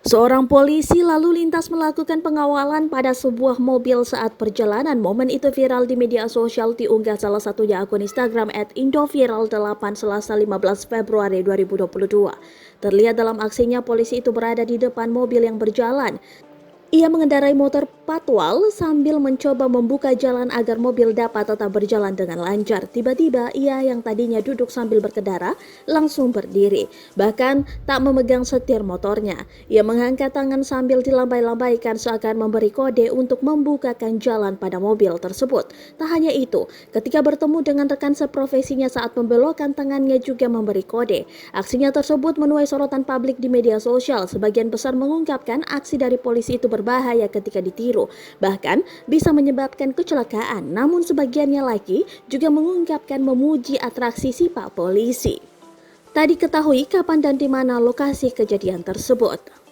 Seorang polisi lalu lintas melakukan pengawalan pada sebuah mobil saat perjalanan. Momen itu viral di media sosial, diunggah salah satunya akun Instagram @indoviral8 Selasa 15 Februari 2022. Terlihat dalam aksinya polisi itu berada di depan mobil yang berjalan. Ia mengendarai motor patwal sambil mencoba membuka jalan agar mobil dapat tetap berjalan dengan lancar. Tiba-tiba ia yang tadinya duduk sambil berkendara langsung berdiri, bahkan tak memegang setir motornya. Ia mengangkat tangan sambil dilambai-lambaikan seakan memberi kode untuk membukakan jalan pada mobil tersebut. Tak hanya itu, ketika bertemu dengan rekan seprofesinya saat membelokkan tangannya juga memberi kode. Aksinya tersebut menuai sorotan publik di media sosial. Sebagian besar mengungkapkan aksi dari polisi itu berbahaya ketika ditiru, bahkan bisa menyebabkan kecelakaan. Namun sebagiannya lagi juga mengungkapkan memuji atraksi sifat polisi. Tak diketahui kapan dan di mana lokasi kejadian tersebut.